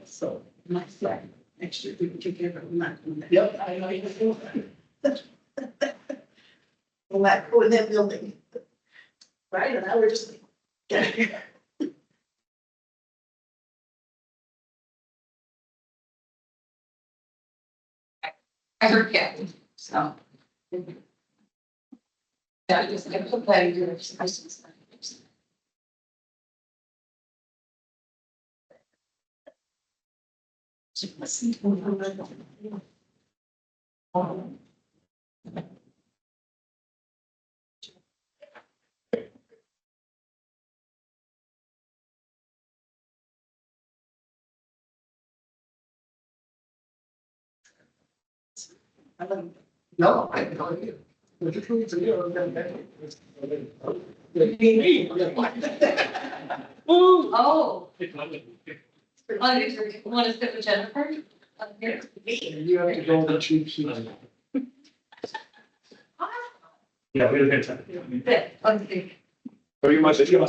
So, next year, we can take care of that. Yep, I know. Well, that, go in that building. Right, and now we're just. Get I heard, yeah, so. Yeah, just I put that in your questions. No, I know you. But the truth is, you're gonna Oh, want to sit with Jennifer? Here. You have to go to the cheap seats. Yeah, we have a good time. Let's see. Or you must. Yeah.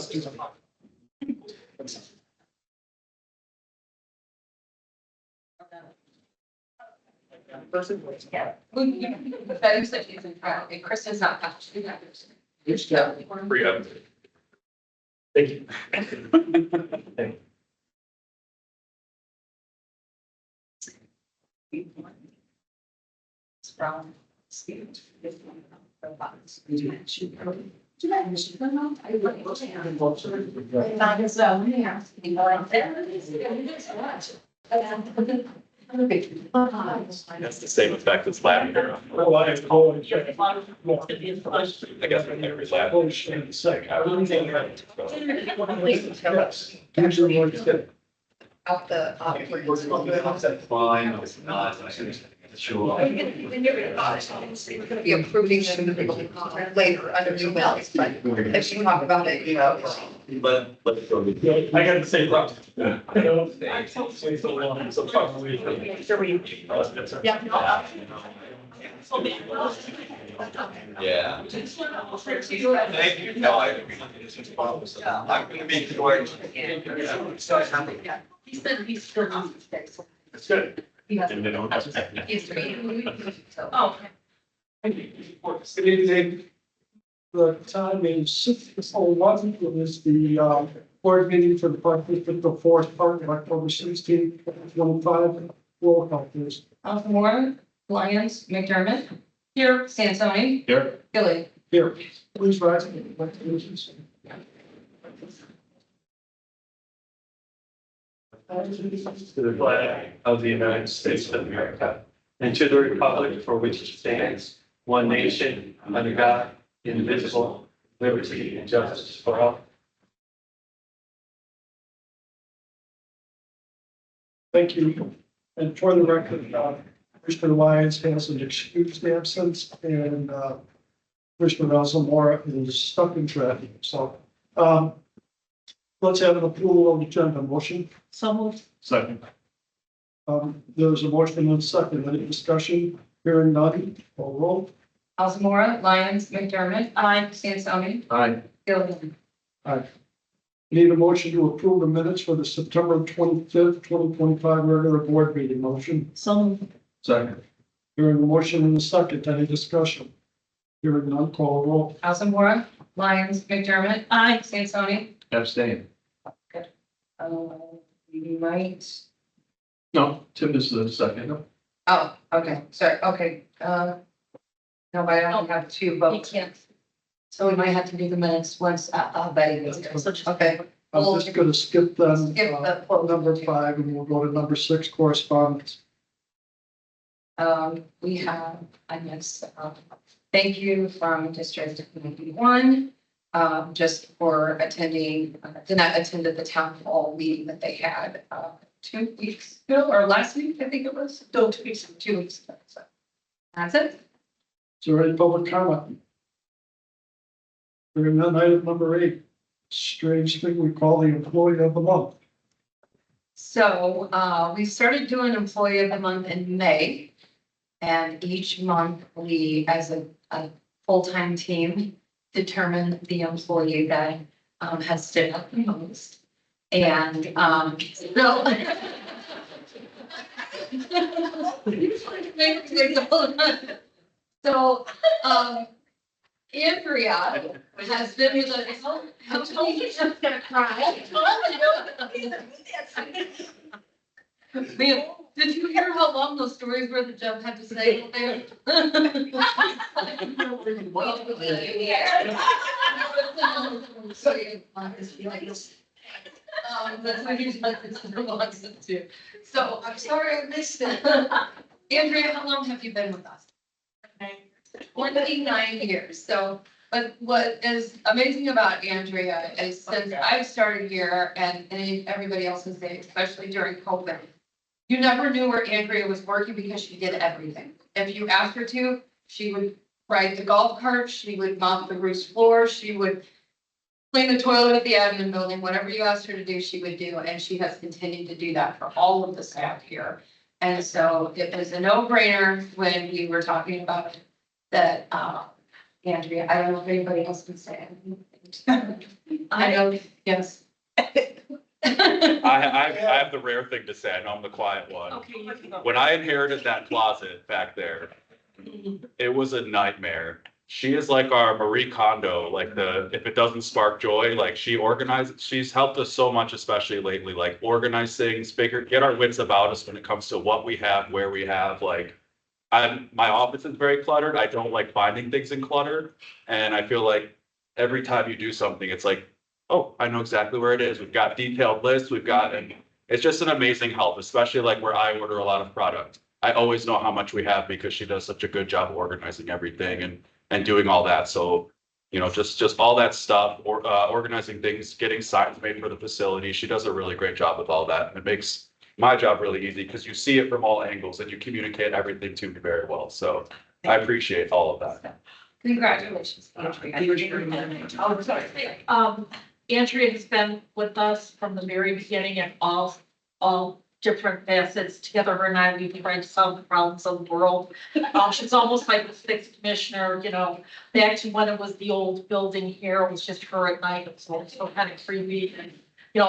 Better said she's in front, and Kristen's not touched. It's got free up. Thank you. From Steve. That's the same effect as lavender. Oh, I have college. I guess with every lab. Usually when it's good. Out the. Fine, it's not. Sure. We're gonna be approving them later under new bills, but if you talk about it, you know. But let's go. I got the same problem. Yeah. Yeah. Thank you. No, I'm gonna be George. He said he's still on the day, so. It's good. He has. And they don't have. He has to be. So, oh. Good evening. The time is 6:01. It is the board meeting for the Park District of Forest Park, October 16th, 2025. Roll call, please. Moore, Lyons, McDermott. Here. Sansoni. Here. Gilly. Here, please rise. and give pledge of allegiance. To the flag of the United States of America and to the republic for which it stands, one nation, under God, indivisible, liberty and justice for all. Thank you. And for the record, Commissioner Lyons has an excused absence and Commissioner Alzamora is stuck in traffic. So let's have an approval of the agenda motion. So. Second. There's a motion and a second. Any discussion? Hearing none. Call roll. Alzamora, Lyons, McDermott. Aye. Sansoni. Aye. Gilligan. Need a motion to approve the minutes for the September 25th, 2025 regular board meeting motion. So. Second. Hearing the motion and the second. Any discussion? Hearing none. Call roll. Alzamora, Lyons, McDermott. Aye. Sansoni. Abstain. You might. No, Tim is the second. Oh, okay, sorry, okay, no, but I don't have two votes. can't. So we might have to do the minutes once, Betty is here. Okay. I'm just going to skip then, Skip the number 5 and we'll go to number 6, correspondence. We have, I guess, thank you from District 91, just for attending, did not attend the town hall meeting that they had, 2 weeks ago, or last week, I think it was. No, 2 weeks, 2 weeks ago, so. That's it. Is there any public comment? Hearing none, item number 8, strange thing we call the employee of the month. So, we started doing employee of the month in May. And each month we, as a full-time team, determine the employee that has stood up the most. And, so. So, Andrea has been with us. How told you she was gonna cry? Man, did you hear how long those stories were that Jeff had to say there? That's what he's like, this wants us to. So I'm sorry I missed it. Andrea, how long have you been with us? 29 years. So, but what is amazing about Andrea is since I've started here and everybody else is there, especially during COVID, you never knew where Andrea was working because she did everything. If you asked her to, she would ride the golf cart, she would mop the roof floor, she would clean the toilet at the admin building, whatever you asked her to do, she would do. And she has continued to do that for all of the staff here. And so it was a no-brainer when we were talking about it, that, Andrea, I don't know if anybody else can say anything. I know, yes. I have the rare thing to say. I know I'm the quiet one. Okay, you can go. When I inherited that closet back there, it was a nightmare. She is like our Marie Kondo, like if it doesn't spark joy, like she's helped us so much, especially lately, like organize things, get our wits about us when it comes to what we have, where we have, like, my office is very cluttered. I don't like finding things in clutter. And I feel like every time you do something, it's like, oh, I know exactly where it is. We've got detailed lists. And it's just an amazing help, especially like where I order a lot of product. I always know how much we have because she does such a good job of organizing everything and doing all that. So, just all that stuff, or organizing things, getting signs made for the facility. She does a really great job with all that. And it makes my job really easy because you see it from all angles and you communicate everything to me very well. So I appreciate all of that. Congratulations, Andrea. Oh, sorry. Andrea has been with us from the very beginning at all different facets. Together, her and I, we've tried to solve the problems of the world. She's almost like the sixth commissioner, back to when it was the old building here, it was just her at night. It was so kind of creepy. And,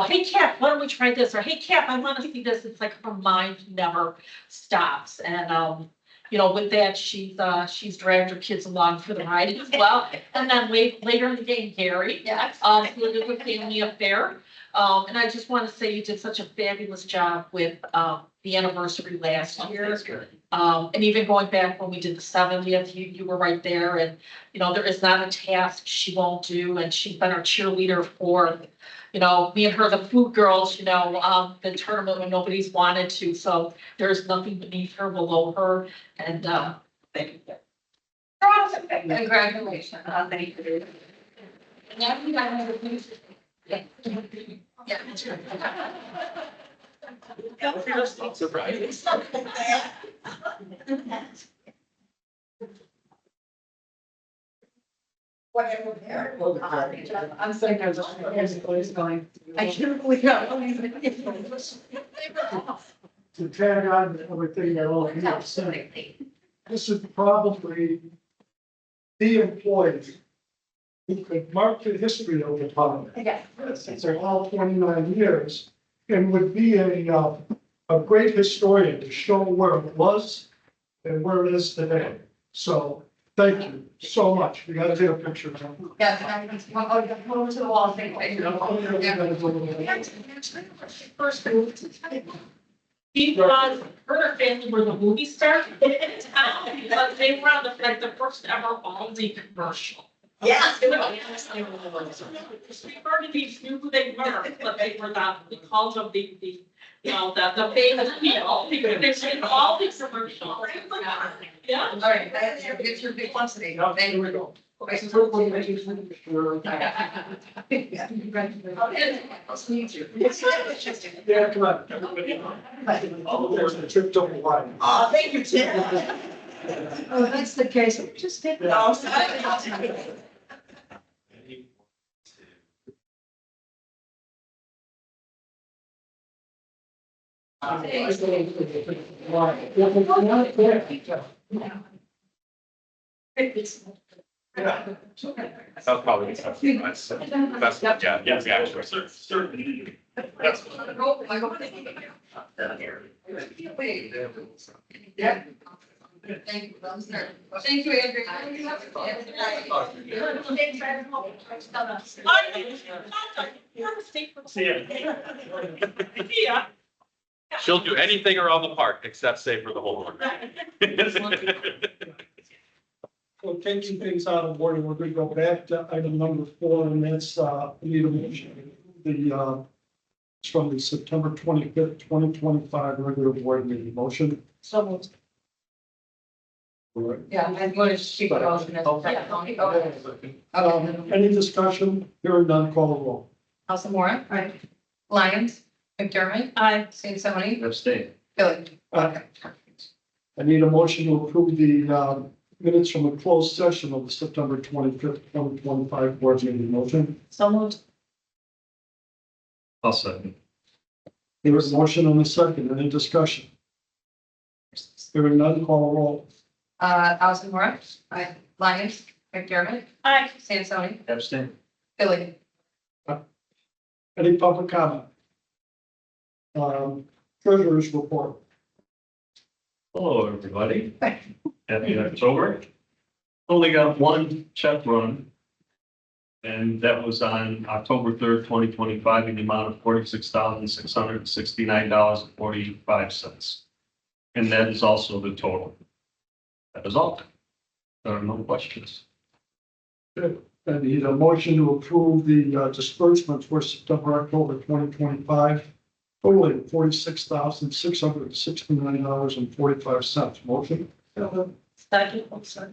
hey, Cap, why don't we try this? Or, hey, Cap, I want to see this. It's like her mind never stops. And, with that, she's dragged her kids along for the ride as well. And then later in the game, Gary, Yes. who did the family affair. And I just want to say you did such a fabulous job with the anniversary last year. And even going back when we did the 70th, you were right there. And, there is not a task she won't do. And she's been our cheerleader for, me and her, the food girls, the tournament when nobody's wanted to. So there's nothing beneath her, below her. And thank you. Congratulations. Thank you. And now we got another music. Yeah. Yeah. Surprise. Whatever there. I'm sorry, there's going. I can't believe how. To tag on to everything that all of you have said, Absolutely. this is probably the employee who could mark the history of the department. Yeah. Since they're all 29 years, and would be a great historian to show where it was and where it is today. So thank you so much. We gotta take a picture now. Yes, and I'll go over to the wall, thank First, he was, her and family were the movie stars in town because they were on the first ever Aldi commercial. Yes. Burgundies knew who they were, but they were not, we called them the famous people, because they did all these commercials. Yeah. All right, get your big one today. Here we go. Okay. Let's meet you. Yeah, come on, everybody. There's the trip to Hawaii. Oh, thank you, Tim. Oh, that's the case. We just did. No, Yeah. That was probably the best, yeah, actually. That's Yeah. Thank you, Thank you, Andrew. See ya. Yeah. She'll do anything around the park except stay for the whole park. So taking things out of order, we're gonna go back to item number 4, and that's, need a motion. It's from the September 25th, 2025 regular board meeting. Motion? So moved. Yeah, I'm going to keep it open as a second. Okay. Any discussion? Hearing none, call the roll. Elsa Mora. Aye. Lyons. McDermott. Aye. St. Sony. Abstain. Billy. Aye. I need a motion to approve the, minutes from a closed session of the September 25th, 2025 board meeting. Motion? So moved. I'll second. There is a motion on the second. Any discussion? Hearing none, call the roll. Elsa Mora. Aye. Lyons. McDermott. Aye. St. Sony. Abstain. Billy. Any public comment? Treasurer's report. Hello, everybody. Happy October. Only got one check run. And that was on October 3rd, 2025, in the amount of $46,669.45. And that is also the total. That is all. There are no questions. I need a motion to approve the disbursements for September, October 2025, totaling $46,669.45. Motion? Second. Oh, sorry.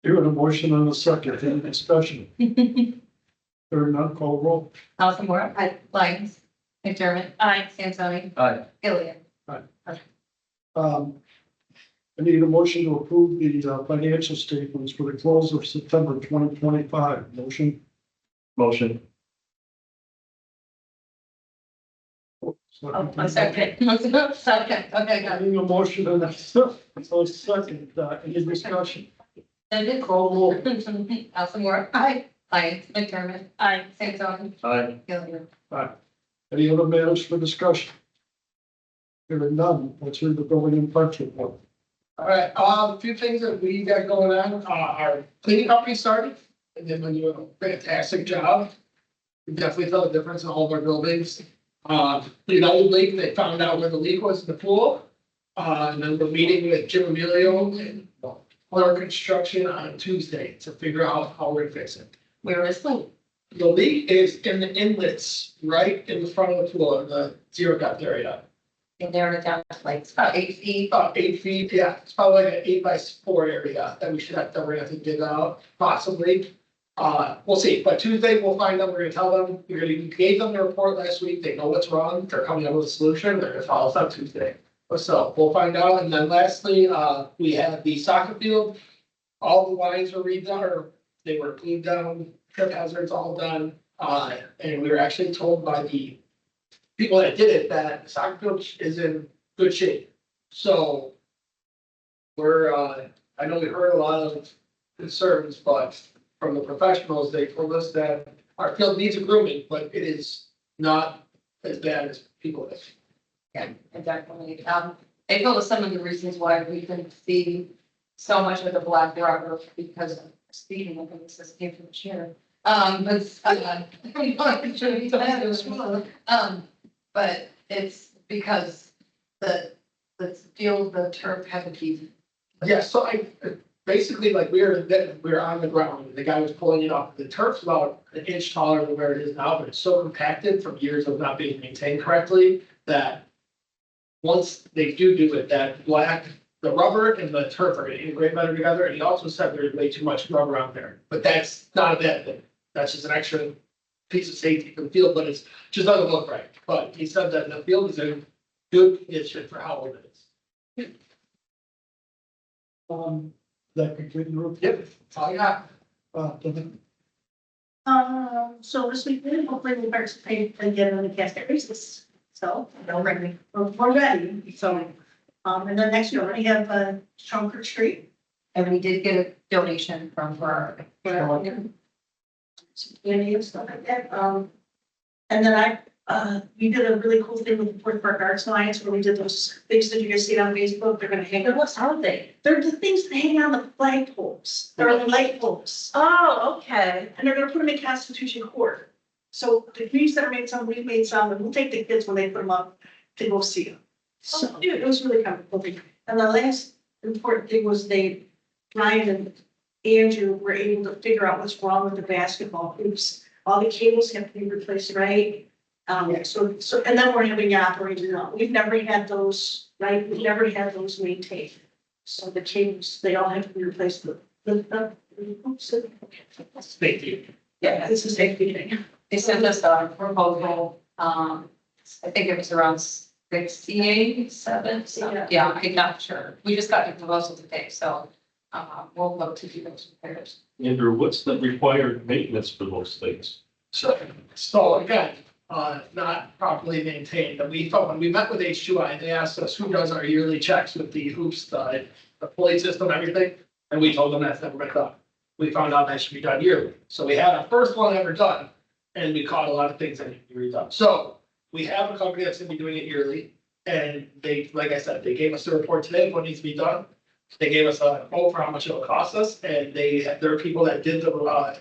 Hearing a motion on the second, any discussion? Hearing none, call the roll. Elsa Mora. Aye. Lyons. McDermott. Aye. St. Sony. Aye. Billy. I need a motion to approve the financial statements for the close of September 2025. Motion? Motion. Oh, second. Second. Okay, I got need a motion on that. So second, any discussion? it. Call the roll. Elsa Mora. Aye. Lyons. McDermott. Aye. St. Sony. Aye. Billy. Any other matters for discussion? Hearing none, let's hear the building and parks report. All right, a few things that we got going on, our cleaning company started, and they've been doing a fantastic job. We definitely felt a difference in all of our buildings. The old leak, they found out where the leak was in the pool. And then we're meeting with Jim Emilio and Clark Construction on Tuesday to figure out how we're gonna fix it. Where is Lou? The leak is in the inlets, right in the front of the pool, in the zero depth area. They narrowed it down to like about 8 feet. About 8 feet, yeah, it's probably like an 8x4 area that we should have, that we're gonna have to dig out, possibly. We'll see, but Tuesday we'll find out, we're gonna tell them, we gave them the report last week, they know what's wrong, they're coming up with a solution, they're gonna follow us up Tuesday. So we'll find out, and then lastly, we had the soccer field, all the lines were redone, or they were glued down, trip hazards all done. And we were actually told by the people that did it that the soccer field is in good shape. So we're, I know we heard a lot of concerns, but from the professionals, they told us that our field needs a grooming, but it is not as bad as people think. Yeah, definitely. They told us some of the reasons why we couldn't see so much of the black rubber because of speeding. I think this came from the chair. But it's because the field, the turf had to be. Yeah, so basically, like, we were on the ground, the guy was pulling it up, the turf's about an inch taller than where it is now, but it's so compacted from years of not being maintained correctly, that once they do it, that the rubber and the turf are gonna integrate better together, and he also said there's way too much rubber out there, but that's not a bad thing. That's just an extra piece of safety for the field, but it's just doesn't look right, but he said that the field is in good condition for how old it is. That complete the report? Yep, that's all I got. Devin? So this weekend, hopefully we'll participate and get on the casket races. So, we're ready. So, and then next year, we have Trunk or Treat. And we did get a donation from her. Candy and stuff like that, and then we did a really cool thing with the Fort Park Arts Alliance where we did those things that you guys see on Facebook, they're gonna hang, what's, how are they? They're the things that hang on the flagpoles, they're like light poles, Oh, okay. and they're gonna put them in Constitution Court. So the community center made some, we've made some, and we'll take the kids when they put them up to go see them. So, it was really kind of cool thing. And the last important thing was Ryan and Andrew were able to figure out what's wrong with the basketball hoops. All the cables have to be replaced, right? So, and then we're having operating now. We've never had those, right? We've never had those maintained. So the cables, they all have to be replaced. The hoops. Thank you. Yeah, it's a safety thing. They sent us a proposal, I think it was around 67, so, yeah, I'm not sure. We just got the proposal today, so, we'll look to do those repairs. Andrew, what's the required maintenance for those things? So again, not properly maintained. And we thought when we met with H2I, they asked us who does our yearly checks with the hoops, the pulley system, everything. And we told them that's never been done. We found out that should be done yearly. So we had our first one ever done and we caught a lot of things that need to be redone. So we have a company that's gonna be doing it yearly. And they, like I said, they gave us a report today of what needs to be done. They gave us a quote for how much it'll cost us and there are people that did the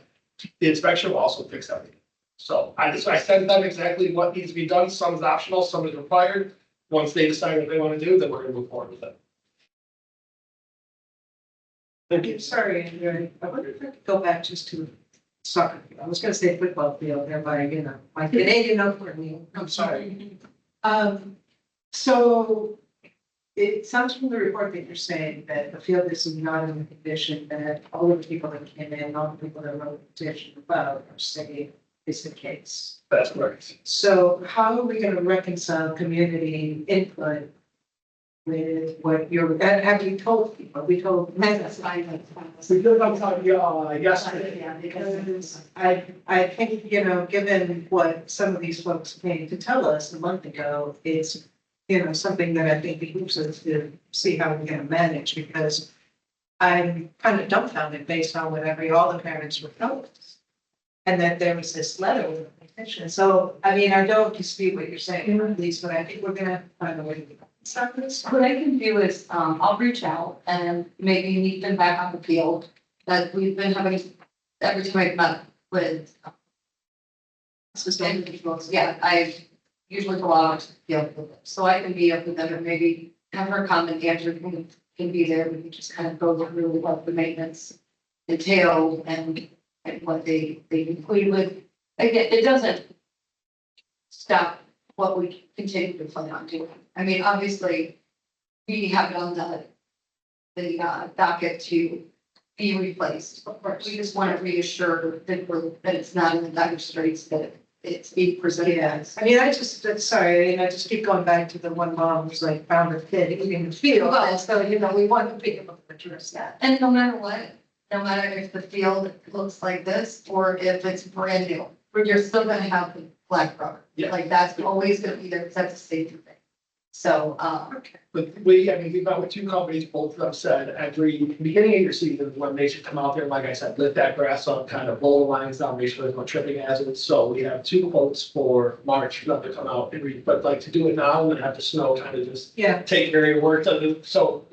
inspection will also fix everything. So I sent them exactly what needs to be done. Some is optional, some is required. Once they decide what they want to do, then we're gonna move forward with it. Thank you. Sorry, Andrew, I wonder if I could go back just to soccer. I was gonna say football field there by, my Canadian opening. I'm sorry. So it sounds from the report that you're saying that the field is not in the condition that all of the people that came in, all the people that wrote the petition about are saying is the case. That's correct. So how are we gonna reconcile community input with what have you told people? We told. We did on time, yesterday. Yeah, because I think, given what some of these folks came to tell us a month ago, it's, something that I think behooves us to see how we're gonna manage, because I'm kind of dumbfounded based on what all the parents were told. And that there was this letter with a petition. So, I mean, I don't dispute what you're saying, at least, but I think we're gonna find a way to stop this. What I can do is, I'll reach out and maybe meet them back on the field, that we've been having, every time I've met with. Individuals, yeah, I usually go out to the field with them, so I can be up with them and maybe have her come and Andrew can be there, we can just kind of go through what the maintenance entailed and what they include with. Again, it doesn't stop what we continue to plan on doing. I mean, obviously, we have it on the docket to be replaced. Of course, we just want to reassure that it's not in the dire straits, that it's being presented as. I mean, I just keep going back to the one mom who's like found a kid in the field, Well, and so, we want to be able to address that. And no matter what, no matter if the field looks like this or if it's brand new, you're still gonna have the black rubber. Yeah. Like that's always gonna be there, because that's a safety thing. So, But we met with two companies, both of them said every beginning of your season, when they should come out there, like I said, lift that grass up, kind of roll the lines down, make sure there's no tripping hazards. So we have 2 quotes for March, for them to come out and read, but like to do it now and have the snow kind of just Yeah, take care of your work. So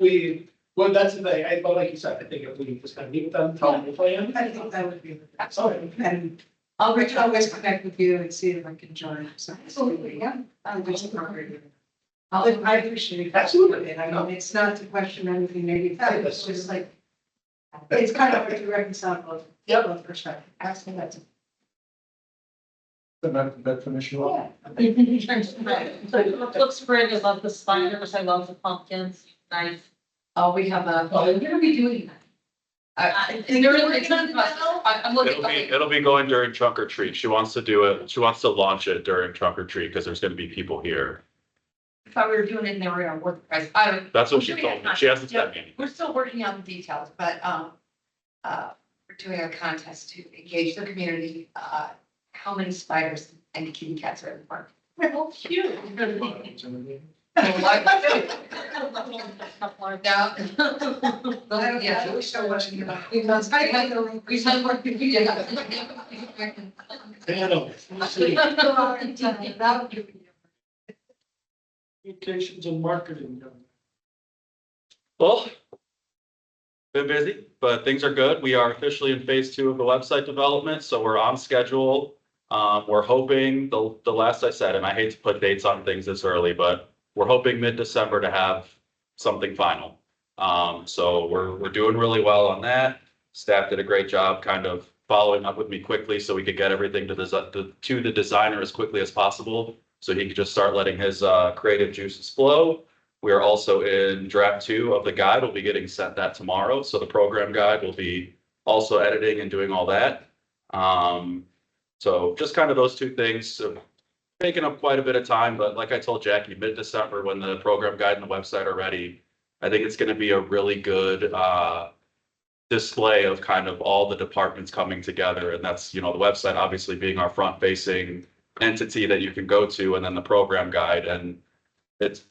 well, that's the thing, but like you said, I think if we just kind of meet with them, tell them the plan. I think that would be, Sorry. and I'll we reach can out. always connect with you and see if I can join. So Absolutely, yeah. But I appreciate that. Absolutely. And I mean, it's not to question anything negative, it's just like, it's kind of hard to reconcile both perspectives. Absolutely. The med commission. Looks great. I love the spiders. I love the pumpkins. Nice. Oh, we have we're gonna be doing that. I'm looking. It'll be going during trunk or treat. She wants to do it. She wants to launch it during trunk or treat because there's gonna be people here. I thought we were doing it and they were gonna work the price. That's what she told me. She hasn't said anything. We're still working on the details, but, we're doing a contest to engage the community, how many spiders and kitty cats are in the park. Oh, cute. Yeah. Yeah. We show what you know. Because I had, we had work to do. Yeah. Panel. Communications and marketing. Well, been busy, but things are good. We are officially in phase 2 of the website development, so we're on schedule. We're hoping the last I said, and I hate to put dates on things this early, but we're hoping mid-December to have something final. So we're doing really well on that. Staff did a great job kind of following up with me quickly so we could get everything to the designer as quickly as possible. So he could just start letting his creative juices flow. We are also in draft 2 of the guide. We'll be getting sent that tomorrow. So the program guide will be also editing and doing all that. So just kind of those 2 things. So taking up quite a bit of time, but like I told Jackie, mid-December, when the program guide and the website are ready, I think it's going to be a really good display of kind of all the departments coming together. And that's, the website obviously being our front-facing entity that you can go to, and then the program guide. And it's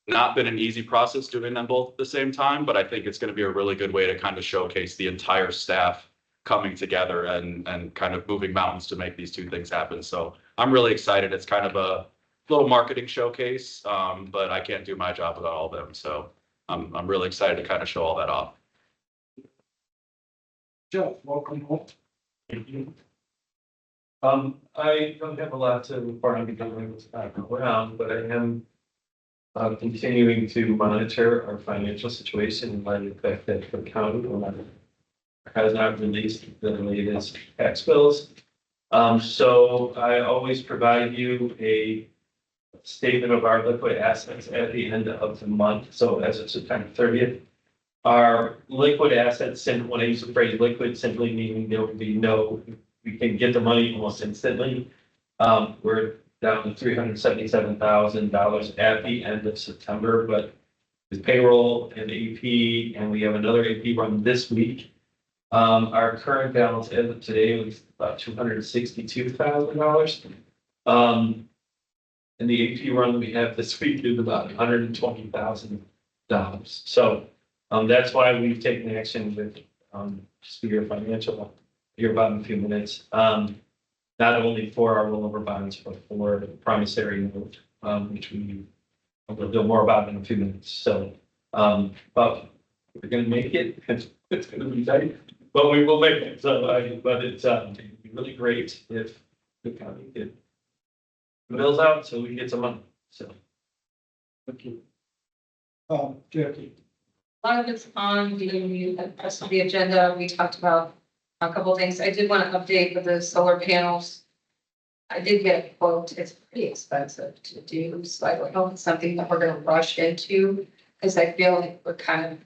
not been an easy process doing them both at the same time, but I think it's going to be a really good way to kind of showcase the entire staff coming together and kind of moving mountains to make these 2 things happen. So I'm really excited. It's kind of a little marketing showcase, but I can't do my job without all of them. So I'm really excited to kind of show all that off. Jeff, welcome home. I don't have a lot to report on because I was not around, but I am continuing to monitor our financial situation in light of the fact that the county has not released the latest tax bills. So I always provide you a statement of our liquid assets at the end of the month. So as of September 30th, our liquid assets, and when I use the phrase liquid, simply meaning there will be we can get the money almost instantly. We're down to $377,000 at the end of September, but with payroll and AP, and we have another AP run this week. Our current balance as of today was about $262,000. And the AP run we have this week is about $120,000. So that's why we've taken action with Spear Financial here about in a few minutes. Not only for our rollover bonds, but for the promissory note, which we'll do more about in a few minutes. So, but we're gonna make it. It's gonna be tight, but we will make it. So, but it's it'd be really great if the county could bills out so we can get some money. So, Thank you. Jackie. A lot of it's on the rest of the agenda. We talked about a couple of things. I did want to update with the solar panels. I did get a quote. It's pretty expensive to do, so I don't know if it's something that we're going to rush into, because I feel like we're kind of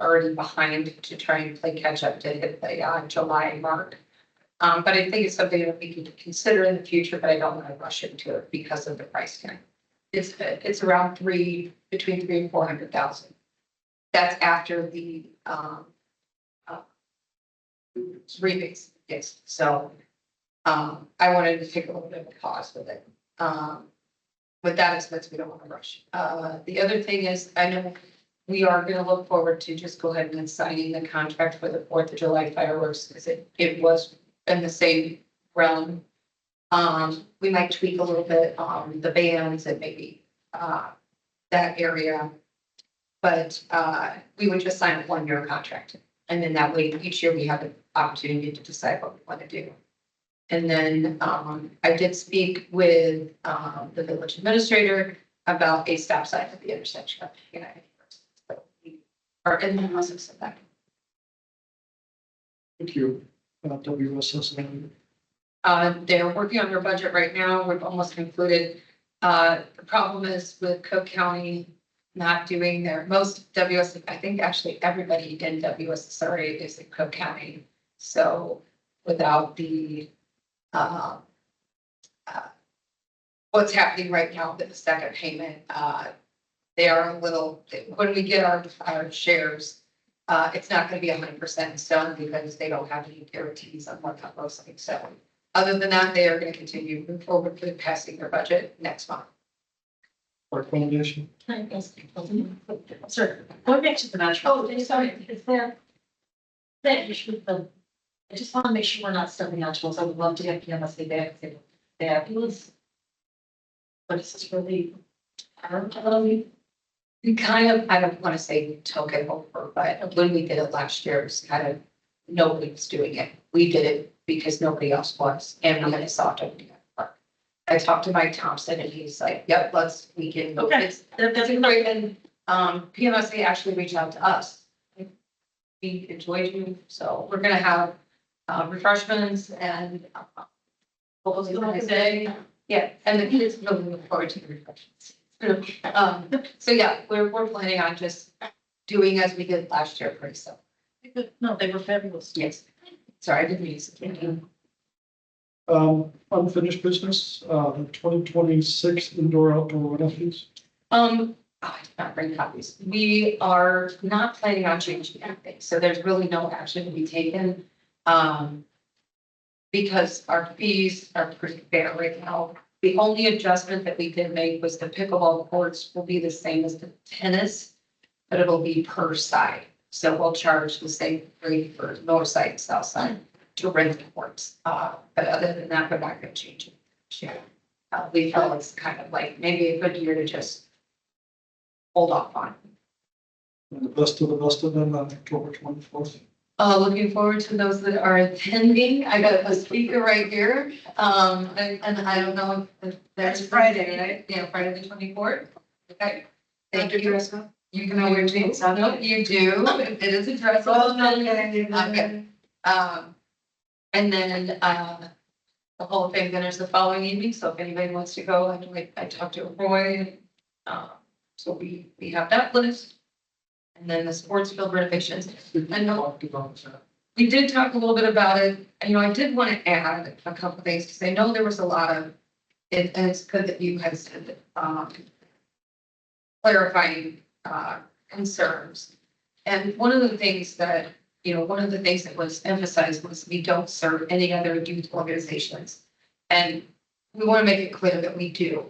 already behind to try and play catch up to hit the July mark. But I think it's something that we can consider in the future, but I don't want to rush into it because of the price tag. It's around between 300,000 and 400,000. That's after the rebates. Yes, so I wanted to take a little bit of a pause with it. With that expense, we don't want to rush. The other thing is, I know we are going to look forward to just go ahead and signing the contract for the 4th of July fireworks, because it was in the same realm. We might tweak a little bit on the bands and maybe that area. But we would just sign a 1-year contract. And then that way, each year we have an opportunity to decide what we want to do. And then I did speak with the village administrator about a stop sign at the intersection of United. So we are in the process of that. Thank you. WSSN. They're working on their budget right now. We've almost concluded. The problem is with Cook County not doing their most WS, I think actually everybody in WSSRA is in Cook County. So without the what's happening right now with the second payment, they are a little, when we get our shares, it's not going to be 100% done because they don't have any guarantees on what that looks like. So other than that, they are going to continue moving forward with passing their budget next month. Park Foundation. Can I ask you, sir, going back to the metro. Oh, sorry, is there? That issue of, I just want to make sure we're not stepping on toes. I would love to have PMSA back, they were fabulous. But this is really, We kind of, I don't want to say took it over, but when we did it last year, it was kind of, nobody was doing it. We did it because nobody else was, and we had a soft opening. I talked to Mike Thompson and he's like, yep, we can. Okay. That's a great, and, PMSA actually reached out to us. We enjoyed you, so we're gonna have, refreshments and, what was it gonna say? Yeah, and the kids really look forward to the refreshments. So yeah, we're planning on just doing as we did last year, pretty soon. no, they were fabulous. Yes. Sorry, I didn't mean to. Unfinished business, 2026 indoor outdoor Olympics. I did not bring copies. We are not planning on changing anything, so there's really no action to be taken. Because our fees are pretty fair right now. The only adjustment that we did make was the pickleball courts will be the same as the tennis, but it'll be per side. So we'll charge the same rate for north side and south side to rent the courts. But other than that, we're not gonna change it. Sure. We felt it's kind of like maybe a good year to just hold off on. The best of them on October 24th. Looking forward to those that are attending. I got a speaker right here. And I don't know if That's Friday, right? Yeah, Friday the 24th. Okay. Thank Dr. you. Driscoll? You can wear jeans. No, you do. It is a dress. Okay. And then, the whole thing dinners the following evening, so if anybody wants to go, I talked to Roy. So we have that list. And then the sports field renovations. I know we did talk a little bit about it. And, I did want to add a couple of things, because I know there was a lot of, and it's good that you guys said, clarifying, concerns. And one of the things that was emphasized was we don't serve any other youth organizations. And we want to make it clear that we do.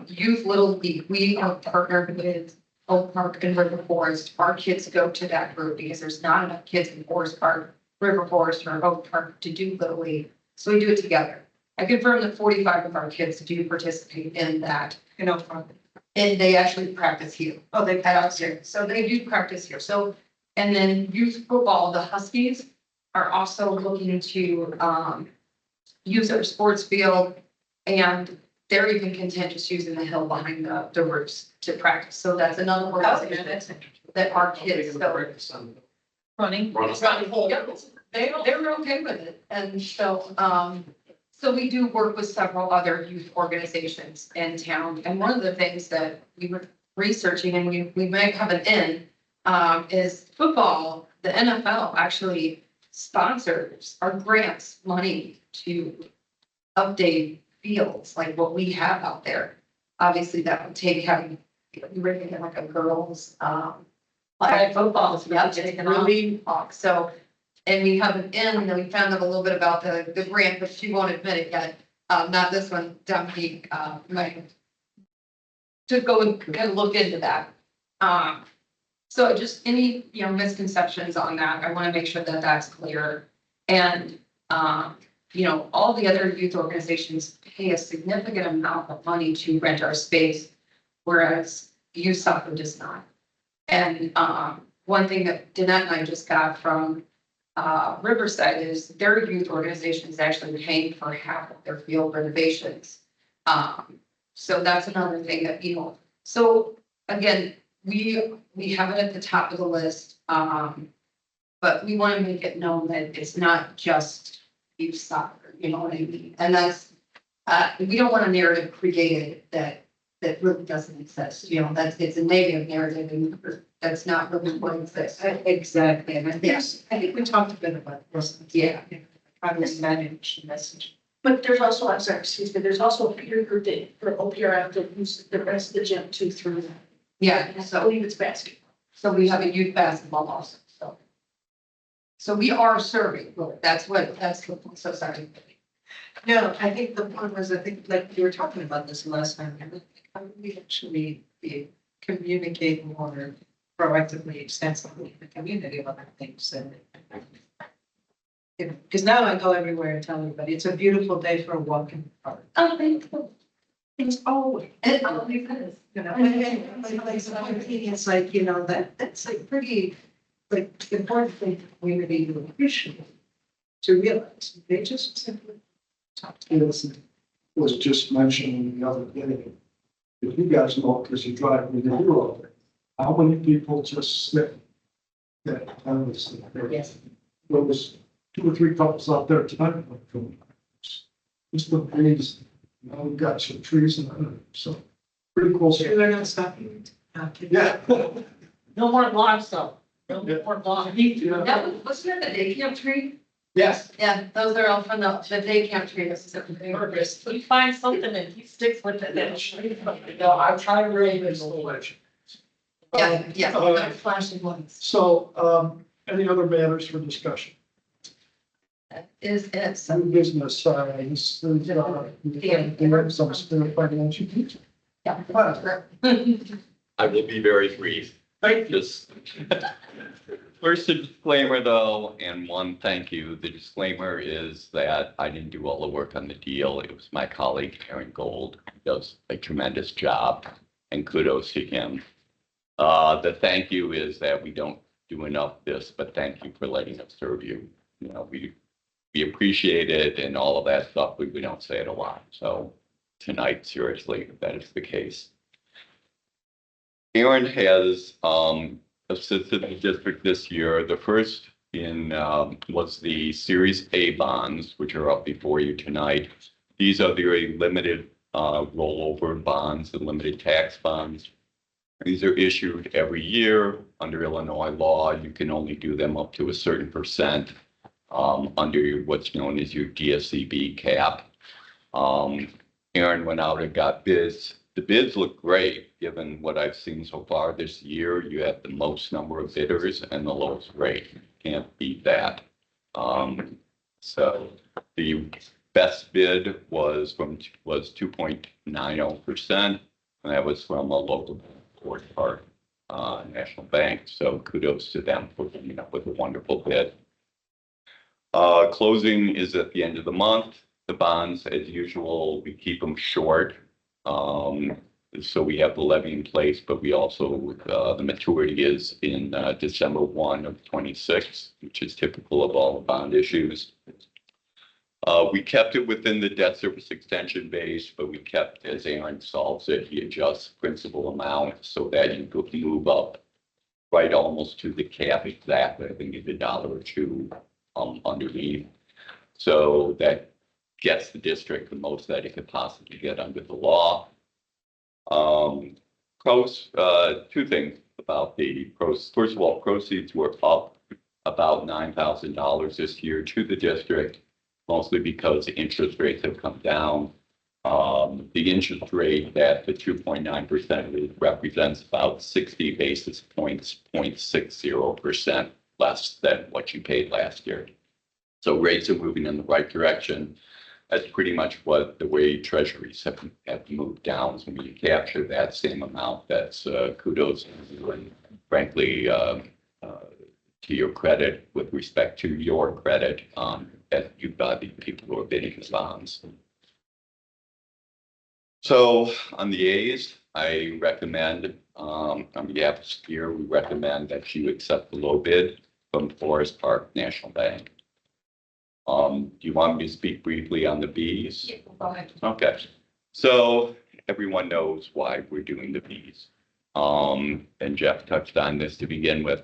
Youth Little League, we are partnered with Oak Park and River Forest. Our kids go to that group because there's not enough kids in Forest Park, River Forest, or Oak Park to do Little League. So we do it together. I confirm that 45 of our kids do participate in that. Oak Park. And they actually practice here. Oh, they At us here. So they do practice here. So, and then youth football, the Huskies are also looking to use our sports field, and they're even content just using the hill behind the roofs to practice. So that's another organization that our kids go. Running. Yep, they're okay with it. And so we do work with several other youth organizations in town. And one of the things that we were researching, and we might have it in, is football. The NFL actually sponsors or grants money to update fields like what we have out there. Obviously, that would take having like a girls flag football. Yeah, it's really hawk. So, and we have an in, and we found out a little bit about the grant, but she won't admit it yet. Not this one, Dominique, might to go and kind of look into that. So just any, misconceptions on that, I want to make sure that that's clear. And, all the other youth organizations pay a significant amount of money to rent our space, whereas youth soccer does not. And, one thing that Danette and I just got from, Riverside is their youth organization is actually paying for half of their field renovations. So that's another thing that, so again, we have it at the top of the list. But we want to make it known that it's not just youth soccer, you know what I mean? And that's, we don't want a narrative created that really doesn't exist, it's a negative narrative, and that's not really what exists. Exactly. And yes, I think we talked a bit about this. Yeah. How do we manage the message? But there's also, I'm sorry, excuse me, there's also a peer group for OPRF that uses the rest of the gym too through that. Yeah, I so, believe it's basketball. so we have a youth basketball also, so. So we are serving, that's so sorry. No, I think the point was, I think like you were talking about this last time, how do we actually communicate more proactively, extensively in the community about things and. Because now I go everywhere and tell everybody, it's a beautiful day for a walk in the park. Oh, thank you. It's always, it always is. You know, it's like, you know, that's a pretty, like, important thing for the community to appreciate, to realize, they just simply talk to us. Was just mentioning the other day. If you guys know, because you drive me to Europe, how many people just sit that honestly, Yes. there was 2 or 3 couples out there tonight. Just the breeze, you know, we've got some trees and so pretty cool. Sure, they're not stopping. Yeah. No more logs though. No Yeah. more logs. Yeah. That was, wasn't that the day camp tree? Yes, Yeah, those are all from the day camp tree. This is a purpose. He finds something and he sticks with it. no, I'm trying to rein this a little bit. Yeah, yeah, Uh, they're flashing ones. So, any other matters for discussion? That is it. Some So, business, some spirit financial. yeah. I will be very brief. Just first a disclaimer though, and one thank you. The disclaimer is that I didn't do all the work on the deal. It was my colleague Aaron Gold, who does a tremendous job, and kudos to him. The thank you is that we don't do enough of this, but thank you for letting us serve you. You know, we appreciate it and all of that stuff, but we don't say it a lot. So tonight, seriously, that is the case. Aaron has assisted the district this year. The first was the Series A bonds, which are up before you tonight. These are very limited rollover bonds, the limited tax bonds. These are issued every year under Illinois law. You can only do them up to a certain percent under what's known as your DSCB cap. Aaron went out and got bids. The bids look great, given what I've seen so far this year. You have the most number of bidders and the lowest rate. Can't beat that. So the best bid was 2.90%, and that was from a local Ford Park National Bank. So kudos to them for coming up with a wonderful bid. Closing is at the end of the month. The bonds, as usual, we keep them short. So we have the levy in place, but we also, the maturity is in December 1 of 26, which is typical of all the bond issues. We kept it within the debt service extension base, but we kept, as Aaron solves it, he adjusts principal amount so that you could move up right almost to the cap exactly. I think it's $1 or $2 underneath. So that gets the district the most that it could possibly get under the law. Two things about the pros. First of all, proceeds were up about $9,000 this year to the district, mostly because the interest rates have come down. The interest rate at the 2.9% represents about 60 basis points, 0.60% less than what you paid last year. So rates are moving in the right direction. That's pretty much what the way treasuries have moved down. So when you capture that same amount, that's kudos to you, and frankly, to your credit with respect to your credit, that you've got the people who are bidding the bonds. So on the A's, I recommend, on behalf of Spear, we recommend that you accept the low bid from Forest Park National Bank. Do you want me to speak briefly on the B's? Yeah, go ahead. Okay, so everyone knows why we're doing the B's. And Jeff touched on this to begin with.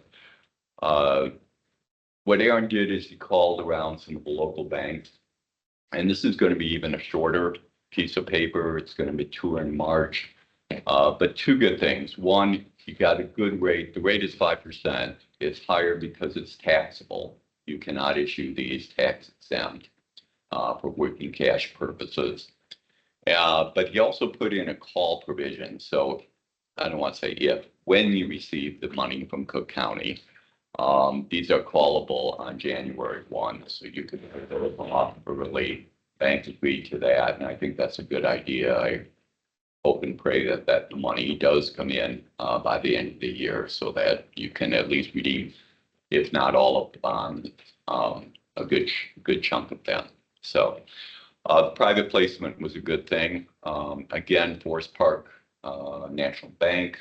What Aaron did is he called around some of the local banks, and this is going to be even a shorter piece of paper. It's going to mature in March. But two good things. One, you got a good rate. The rate is 5%. It's higher because it's taxable. You cannot issue these tax exempt for working cash purposes. But he also put in a call provision. So I don't want to say if, when you receive the money from Cook County, these are callable on January 1. So you could put them off early bank agreed to that, and I think that's a good idea. I hope and pray that the money does come in by the end of the year so that you can at least redeem, if not all of the bonds, a good chunk of them. So the private placement was a good thing. Again, Forest Park National Bank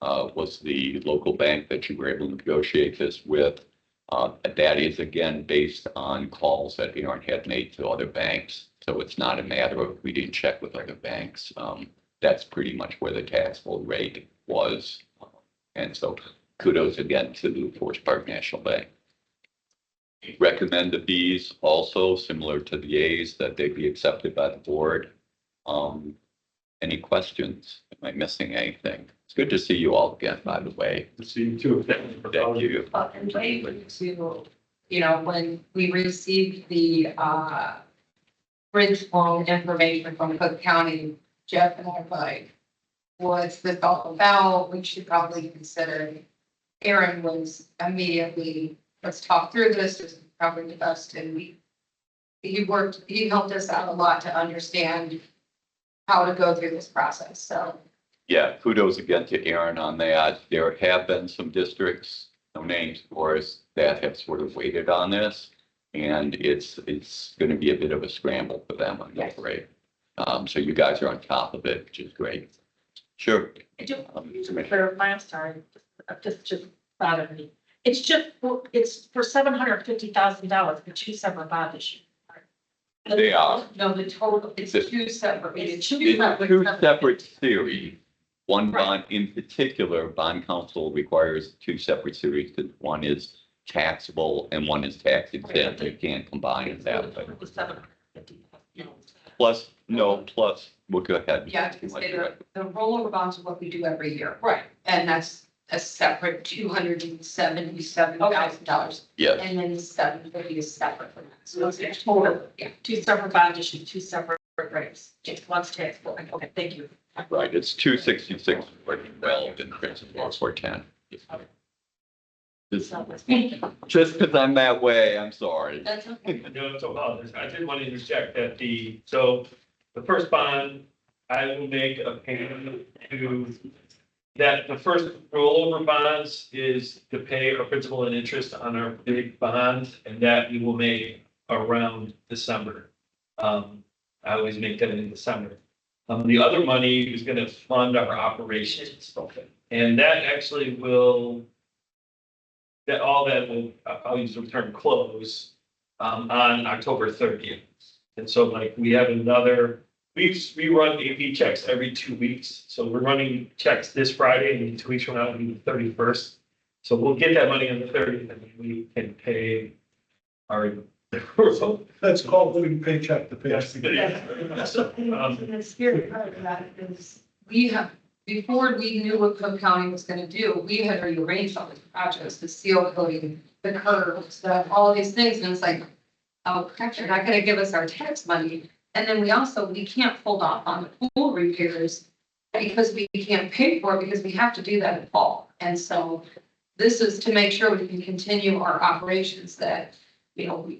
was the local bank that you were able to negotiate this with. That is again based on calls that Aaron had made to other banks. So it's not a matter of we didn't check with other banks. That's pretty much where the taxable rate was. And so kudos again to Forest Park National Bank. Recommend the Bs also similar to the As that they be accepted by the board. Any questions? Am I missing anything? It's good to see you all again, by the way. See you too. Thank you. And wait, to, you know, when we received the, bridge loan information from Cook County, Jeff and I were like, what's this all about? We should probably consider. Aaron was immediately, let's talk through this, this is probably the best, and he helped us out a lot to understand how to go through this process, so. Yeah, kudos again to Aaron on that. There have been some districts, no names, of course, that have sort of waited on this. And it's going to be a bit of a scramble for them, I'm afraid. So you guys are on top of it, which is great. Sure. I do, to clarify, I'm sorry, just bothered me. It's for $750,000 for two separate bond issues. They are. No, the total, it's The- two separate, It's it's two Two separate series. One Right. bond in particular, bond council requires two separate series. One is taxable and one is tax exempt. You can't combine that. But It was $750,000. plus, we'll go ahead. Yeah, to say the rollover bonds are what we do every year, Right, and that's a separate $277,000. Yes, And then $750 is separate from that. so it's total, Yeah. two separate bond issues, two separate rates. It's one's taxable, okay, thank you. right. It's 266 well in principle, 410. Just because I'm that way, I'm sorry. That's okay. No, it's all, I did want to interject that the first bond, I will make a payment to, that the first rollover bonds is to pay our principal and interest on our big bond, and that we will make around December. I always make that in December. The other money is going to fund our operations. And that actually will, I'll use the term close, on October 30th. And so like we have another, we run AP checks every 2 weeks. So we're running checks this Friday and 2 weeks from now, it'll be the 31st. So we'll get that money on the 30th and we can pay our. That's called living paycheck to paycheck. And the scary part of that is before we knew what Cook County was gonna do, we had already arranged all these projects, the seal coating, the curbs, all of these things, and it's like, oh, crap, you're not gonna give us our tax money. And then we can't hold off on the pool repairs because we can't pay for it because we have to do that in fall. And so this is to make sure we can continue our operations that, you know,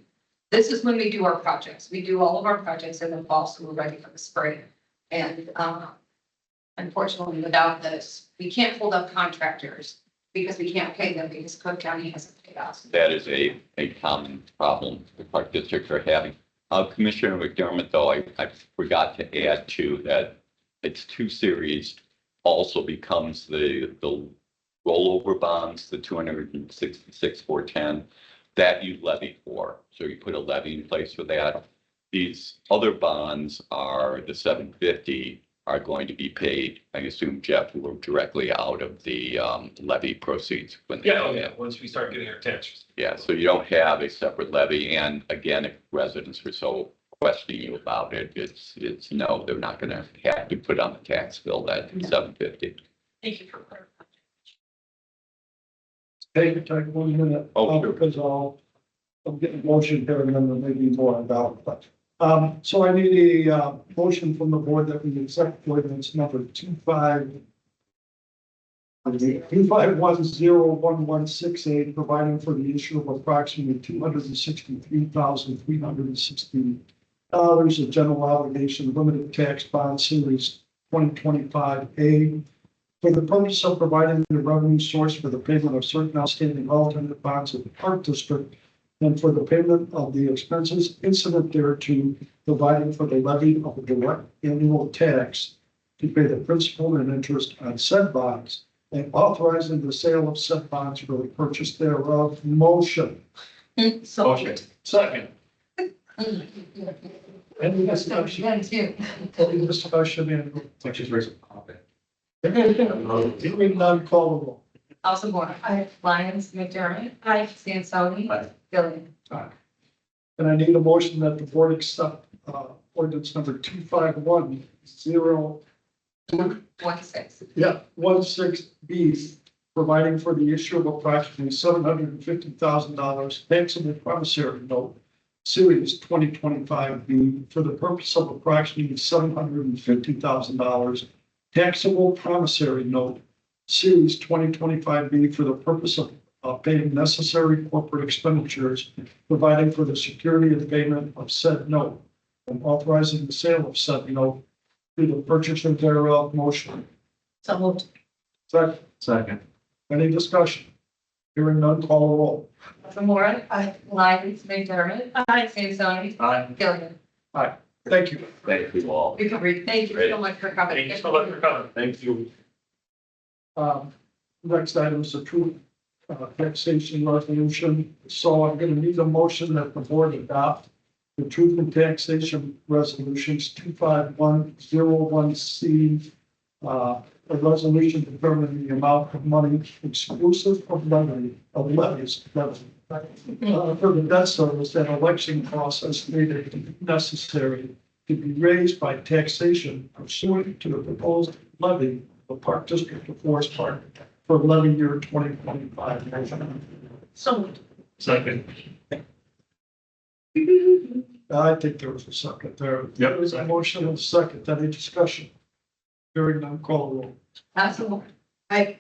this is when we do our projects. We do all of our projects in the fall, so we're ready for the spring. And, unfortunately, without this, we can't hold up contractors because we can't pay them because Cook County hasn't paid us. That is a common problem the park districts are having. Commissioner McDermott, though, I forgot to add to that it's two series also becomes the rollover bonds, the 266 410 that you levy for. So you put a levy in place for that. These other bonds are the 750 are going to be paid, I assume, Jeff, will directly out of the levy proceeds. When they come in. Once we start getting our taxes. Yeah, so you don't have a separate levy. And again, if residents were so questioning you about it, it's no, they're not gonna have to put on the tax bill that 750. Thank you for clarifying. Hey, take 1 minute, Oh, sure. because I'll get a motion here and then there may be more about it. But, so I need a motion from the board that we accept ordinance number 25101168, providing for the issue of approximately 263,360 There's a general obligation limited tax bond series 2025A for the purpose of providing the revenue source for the payment of certain outstanding alternate bonds of the Park District and for the payment of the expenses incident thereto, providing for the levy of a direct annual tax to pay the principal and interest on said bonds and authorizing the sale of said bonds for the purchase thereof. Motion. So, Second. Any discussion? Any discussion? Andrew? Which is raising topic. Hearing none, call the roll. Elsa Moore. Lyons, McDermott. I, Stanzoni. Aye. Gillian. And I need a motion that the board accept ordinance number 2510, 16B, providing for the issue of approximately $750,000 taxable promissory note, series 2025B, for the purpose of approximately $750,000 taxable promissory note, series 2025B, for the purpose of paying necessary corporate expenditures, providing for the security and payment of said note, and authorizing the sale of said note through the purchaser thereof. Motion. so moved. Second. Second. Any discussion? Hearing none, call the roll. Elsa Moore. Lyons, McDermott. I, Stanzoni. Aye. Gillian. Thank you. Thank you all. We can read. Thank you so much for coming. Thank you so much for coming. Thank you. Next item is approved taxation resolution. So I'm going to need a motion that the board adopt the truth and taxation resolutions 25101C. A resolution determining the amount of money exclusive of levies for the debt service and election costs estimated to be necessary to be raised by taxation pursuant to the proposed levy of Park District of Forest Park for levy year 2025. so moved. Second. I think there was a second there. Yep. There was a motion and a second. Any discussion? Hearing none, call the roll. Elsa Moore.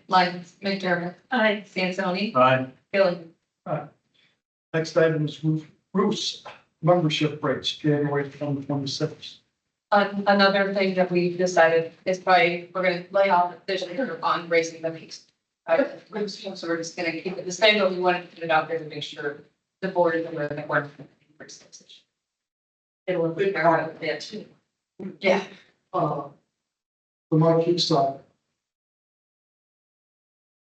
Lyons, McDermott. I, Stanzoni. Aye. Gillian. Next item is Bruce membership rates, January 2026. Another thing that we decided is probably, we're gonna lay off this year on raising the fees. So we're just gonna keep it the same, but we wanted to put it out there to make sure the board is aware that we're gonna increase this. it'll be part of that too. Yeah. The marquee side,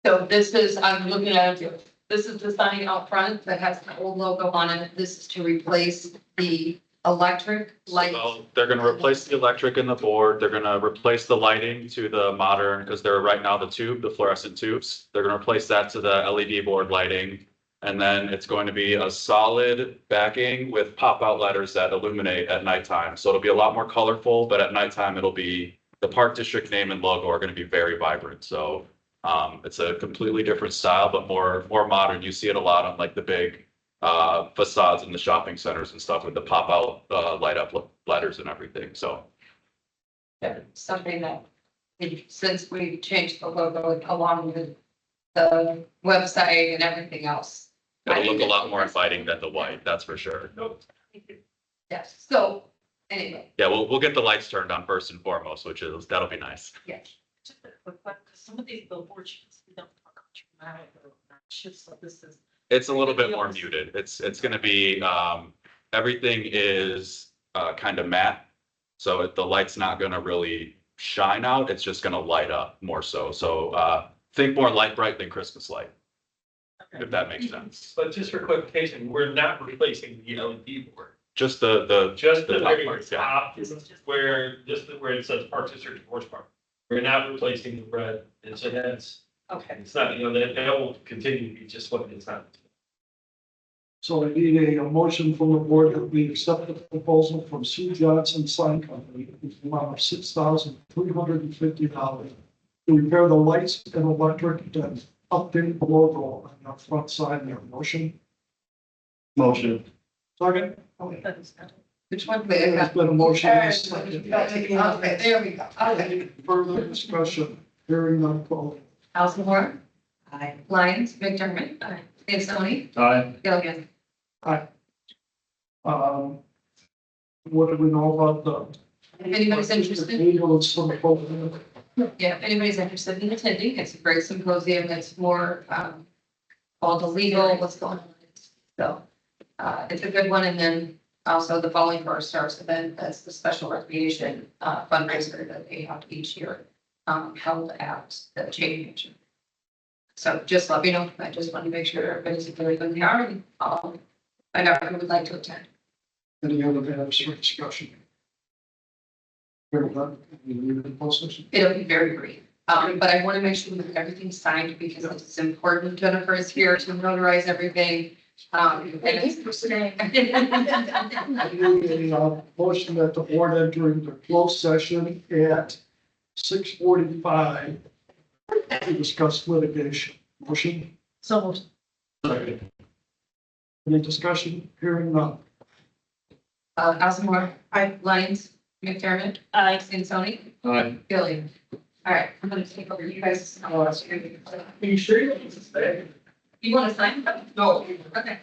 So this is, I'm looking at it, this is the sign out front that has the old logo on it. This is to replace the electric light. So they're gonna replace the electric in the board. They're gonna replace the lighting to the modern, because they're right now the fluorescent tubes. They're gonna replace that to the LED board lighting. And then it's going to be a solid backing with pop-out letters that illuminate at nighttime. So it'll be a lot more colorful, but at nighttime it'll be, the Park District name and logo are gonna be very vibrant. So it's a completely different style, but more modern. You see it a lot on like the big facades in the shopping centers and stuff with the pop out light up letters and everything. So Something that since we changed the logo along with the website and everything else. it'll look a lot more inviting than the white, that's for sure. Yes, so anyway, Yeah, we'll get the lights turned on first and foremost, that'll be nice. yes. Just a quick one, because some of these billboards, we don't talk dramatic or obnoxious, so this is. It's a little bit more muted. It's gonna be, everything is kind of matte. So the light's not gonna really shine out, it's just gonna light up more so. So think more light bright than Christmas light, if that makes sense. But just for clarification, we're not replacing the LED board. Just the Just the The top very part, yeah. top, where it says Park District Forest Park. We're not replacing the red, and so that's, Okay. it's not, that will continue to be just what it's not. so I need a motion from the board that we accept the proposal from Sue Johnson Sign Company, with the amount of $6,350 to repair the lights and electric and update the logo on the front side there. Motion? Motion. Second? Which one? There's been a motion and a second. Okay, there we go. Okay. Any further discussion? Hearing none, call. Elsa Moore. Aye. Lyons, McDermott. Stanzoni. Aye. Gillian. The What do we know about the? If anybody's interested, Ambulance for the program. yeah, if anybody's interested in attending, it's a great symposium. It's more, all the legal, what's going on. So, it's a good one. And then also the Falling for Our Stars event, that's the special recreation, fundraiser that they have each year, held at the Cheney Mansion. So just let me know. I just want to make sure everybody's really good in the hour. I know who would like to attend. Any other matters for discussion? Very good. We leave it in closed session. It'll be very brief. But I want to make sure that everything's signed because it's important. Jennifer is here to notarize everything. Thank you for staying. I need a motion that the board enter into closed session at 6:45 to discuss litigation. Motion? So Any discussion? Hearing none. Alsamore. Lyons. McDermott. I Sonsoni. Aye. Billy. All right, I'm gonna take over you guys. Are you sure you want to stay? You want to sign? No. Okay.